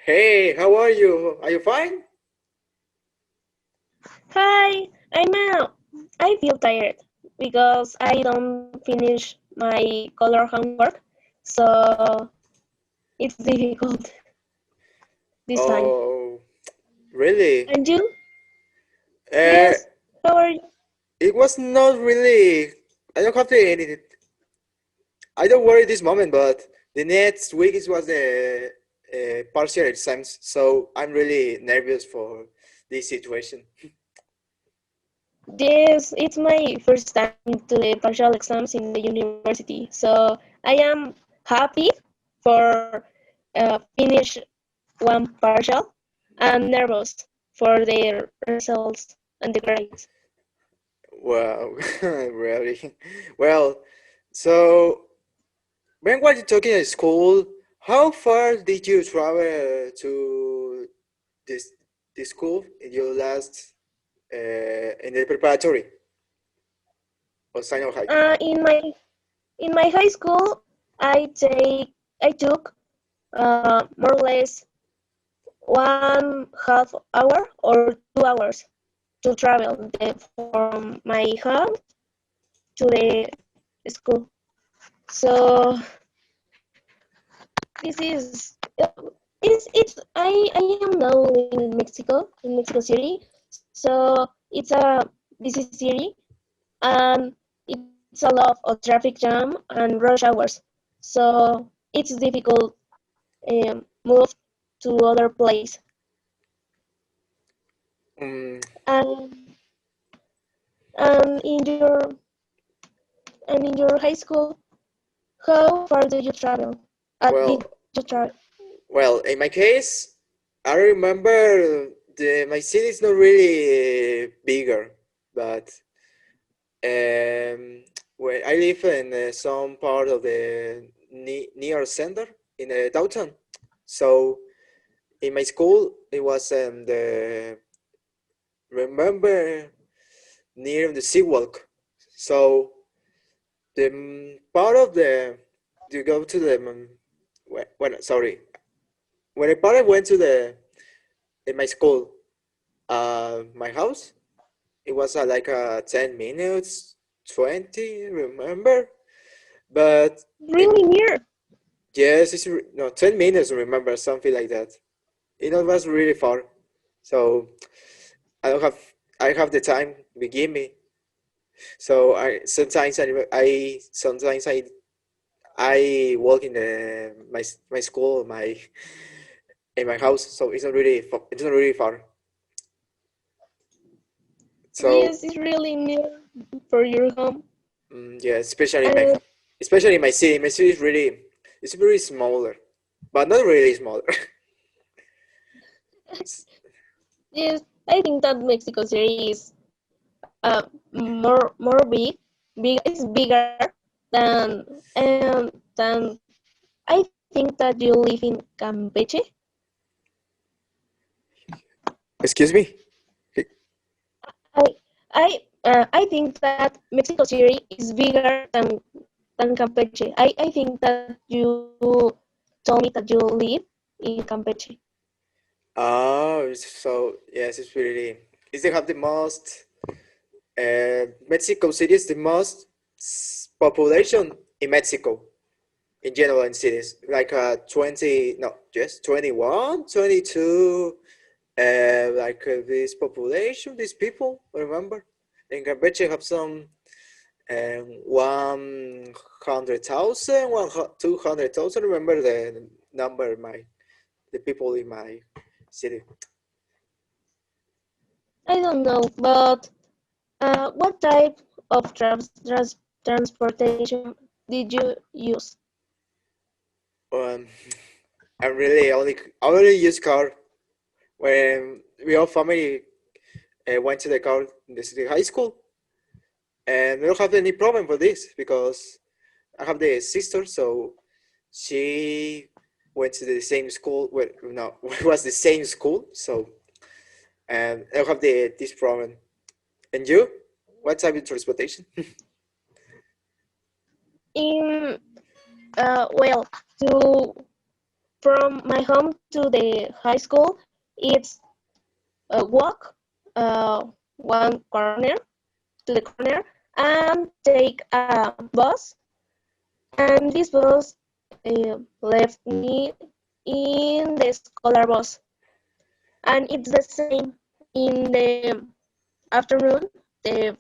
Hey, how are you? Are you fine? Hi, I feel tired because I don't finish my color homework, so it's difficult this time. Oh, really? And you? Uh, Yes, how are you? it was not really. I don't have any. I don't worry this moment, but the next week it was the partial exams, so I'm really nervous for this situation. Yes, it's my first time to the partial exams in the university, so I am happy for finish one partial and nervous for the results and the grades. Wow, really? Well, so when were you talking at school? How far did you travel to this this school in your last in the preparatory or senior high? Uh, in my in my high school, I took more or less 1/2 hour or 2 hours to travel from my house to the school. So this is it's I am now living in Mexico City. So it's a busy city and it's a lot of traffic jam and rush hours. So it's difficult move to other place. Mm, And and in your and in your high school, how far do you travel? Did well, you travel? in my case, I remember my city is not really bigger, but when I live in some part of the near center in downtown. So in my school, it was the remember near the seawalk. So the part of the you go to the when sorry when I part I went to the in my school my house it was like 10 minutes 20 remember but Really in near. yes it's no 10 minutes remember something like that it was really far so I don't have I have the time to give me so I work in my school my in my house, so it's not really far. So Yes, it's really near for your home. yeah, And especially in my city. My city is really it's very smaller, but not really smaller. It's- yes, I think that Mexico City is more it's bigger than than I think that you live in Campeche. Excuse me. I I think that Mexico City is bigger than Campeche. I think that you told me that you live in Campeche. Oh, so yes, it's really. Is they have the most. Mexico City is the most population in Mexico in general in cities like 20 no just 21 22 like this population these people remember in Campeche have some 100,000 200,000 remember the number my the people in my city. I don't know, but what type of transportation did you use? um, I really only use car when we all family went to the car in the city high school and we don't have any problem for this because I have the sister, so she went to the same school. Well, no, it was the same school, so and I don't have the this problem. And you, what type of transportation? In well, to from my home to the high school, it's a walk, one corner to the corner, and take a bus. And this bus left me in the scholar bus. And it's the same in the afternoon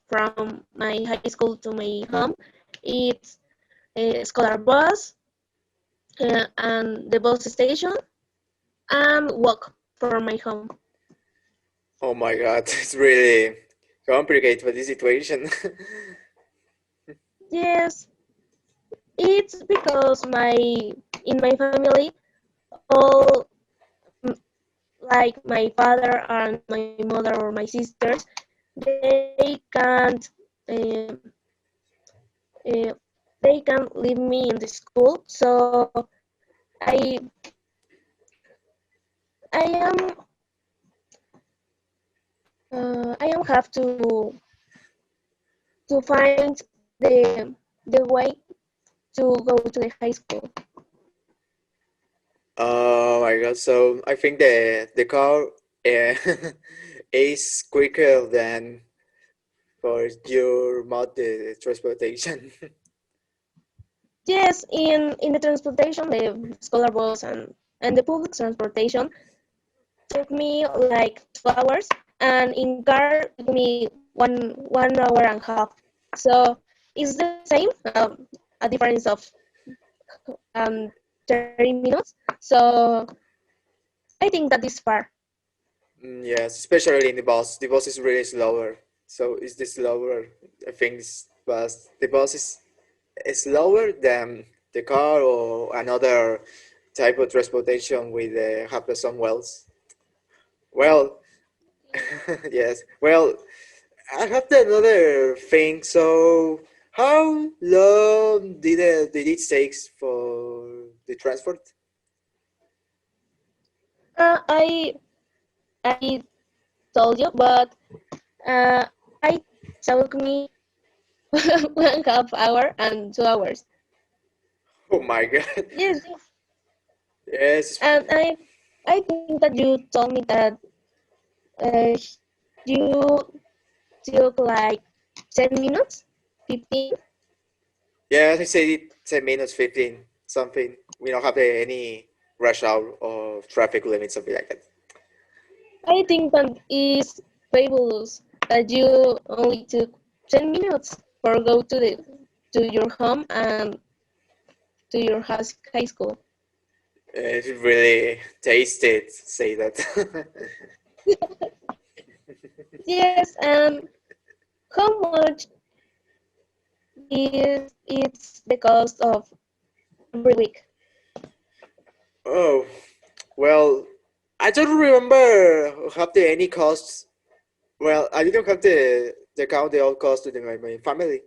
from my high school to my home. It's a scholar bus and the bus station and walk for my home. Oh my God, it's really complicated for this situation. Yes, it's because in my family all like my father and my mother or my sisters they can't um, uh, they can't leave me in the school, so I I am I am have to find the way to go to the high school. Oh my God, so I think the car is quicker than for your mode the transportation. Yes, in the transportation, the scholar bus and the public transportation took me like 2 hours, and in car took me one hour and a half. So it's the same, a difference of um 30 minutes. So I think that is far. Yes, especially in the bus. The bus is really slower. So is the slower things, but the bus is slower than the car or another type of transportation with have some wells. Well, yes. Well, I have another thing. So, how long did it take for the transport? I told you, but I took me 1/2 hour and 2 hours. Oh my God. Yes, yes. Yes. And I think that you told me that uh, you took like 10 minutes, 15. Yes, I said it 10 minutes, 15, something. We don't have any rush hour or traffic limit, something like that. I think that is fabulous that you only took 10 minutes for go to your home and to your high school. It really tasted, say that. Yes, and how much is it's the cost of every week? Oh, well, I don't remember have the any costs. Well, I didn't have the count the all costs in my family,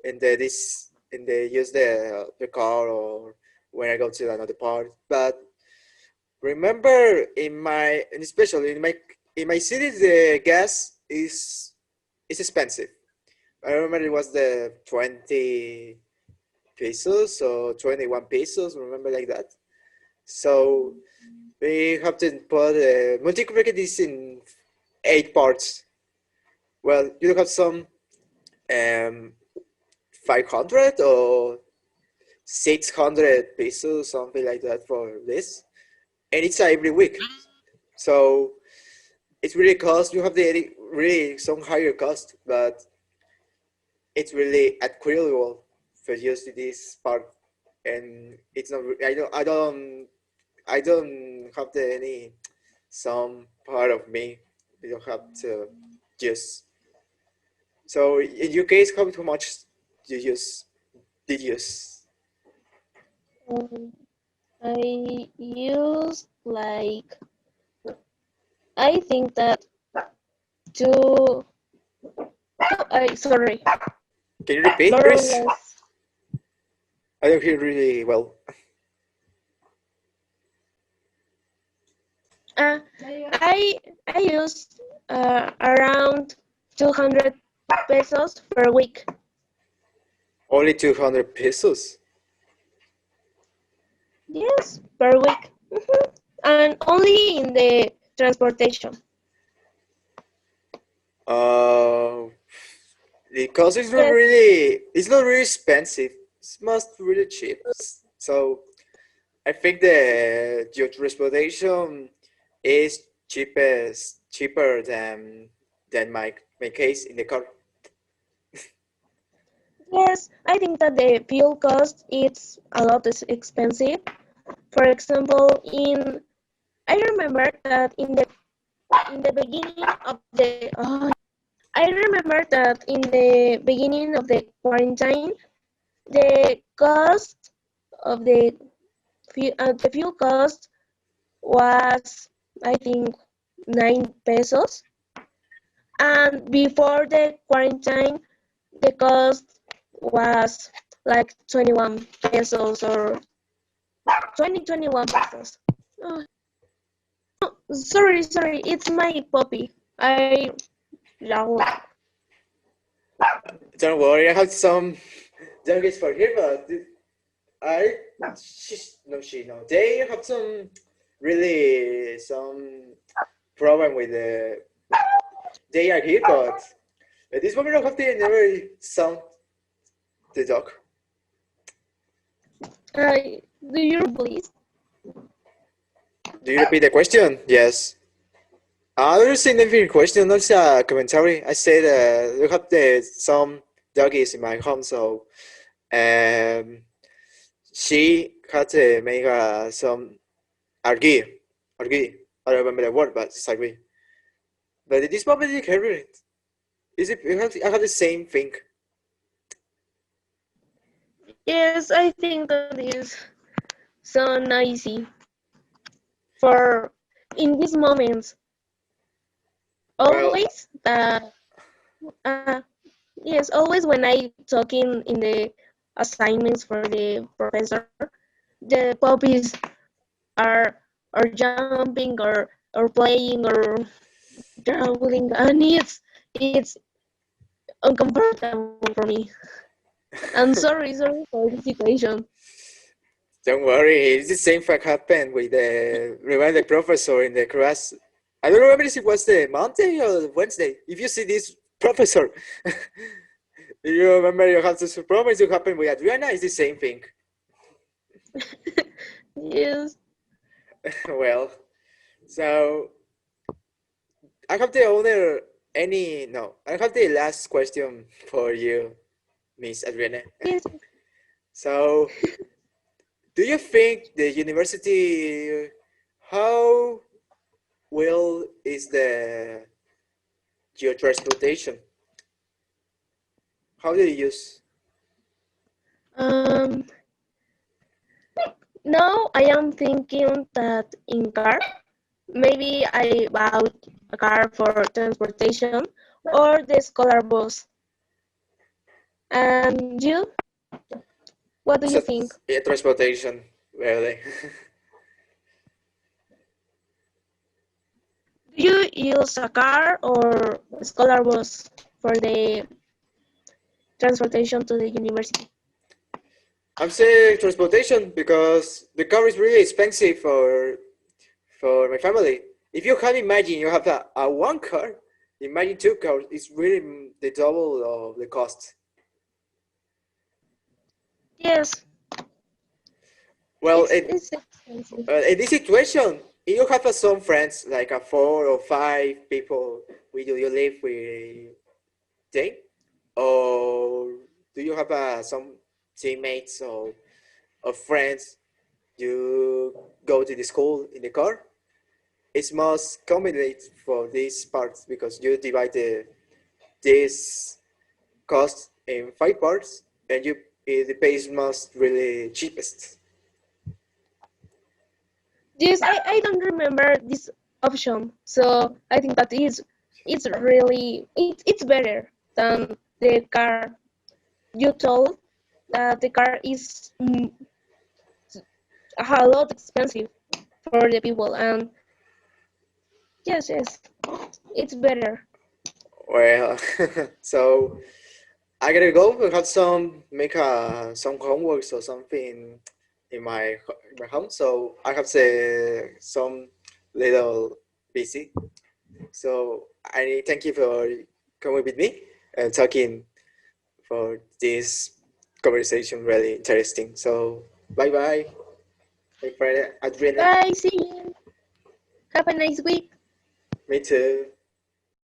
and this and they use the car or when I go to another part. But remember in my and especially in my city the gas is expensive. I remember it was the 20 pesos or 21 pesos, remember like that. So we have to put multiply this in 8 parts. Well, you have some um 500 or 600 pesos, something like that for this, and it's every week. So it's really cost. You have the really some higher cost, but it's really equitable for just this part, and it's not. I don't have the any some part of me. You don't have to just. So in your case, how much you use did you use? Um, I use like I think that two. I sorry, Can you repeat, more or please? less. I don't hear really well. I use around 200 pesos per week. Only 200 pesos. Yes, per week. only in the transportation. Uh, because Yes, it's not really expensive. It's most really cheap. So I think the your transportation is cheaper than my case in the car. yes, I think that the fuel cost is a lot is expensive. For example, I remember that in the beginning of the I remember that in the beginning of the quarantine, the cost of the fuel cost was, I think, 9 pesos, and before the quarantine, the cost was like 21 pesos or 21 pesos. Oh, sorry, it's my puppy. I love. Don't worry, I have some donkeys for here, but I she no they have some problem with the they are here, but at this moment I have to never sound the dog. Do you please? Do you repeat the question? Yes. There's significant question, not a commentary. I said we have some doggies in my home, so um, she had to make some argue, argue. I don't remember the word, but it's agree. But at this moment, you can read it. Is it? I have the same thing. Yes, I think that is so noisy for in these moments. Well, Always, uh, yes, always when I talking in the assignments for the professor, the puppies are jumping or playing or traveling, and it's uncomfortable for me. I'm sorry for the situation. don't worry. It's the same thing happened with the remember the professor in the class. I don't remember if it was the Monday or Wednesday. If you see this professor, you remember you have to promise to happen with Adriana. It's the same thing. Yes. Well, so I have the owner any no. I have the last question for you, Miss Adriana. Yes. So, do you think the university how well is the geotransportation? How do you use? Um. Now I am thinking that in car, maybe I bought a car for transportation or the scholar bus. And you, what do So, you think? yeah, transportation, really. Do you use a car or a scholar bus for the transportation to the university? I'm saying transportation because the car is really expensive for my family. If you can imagine you have a one car, imagine two cars, it's really the double of the cost. Yes, Well, it's expensive. in this situation, you have some friends, like a four or five people, will you live with them? Or do you have some teammates or friends you go to the school in the car? It's most convenient for these parts because you divide this cost in five parts and the pay is most really cheapest. Yes, I don't remember this option, so I think that is it's really it's better than the car. You told that the car is a lot expensive for the people, and yes, it's better. Well, so I gotta go. I have make some homeworks or something in my home. So I have some little busy. So I thank you for coming with me and talking for this conversation. Really interesting. So bye bye, my friend Adriana. Bye, see you. Have a nice week. Me too.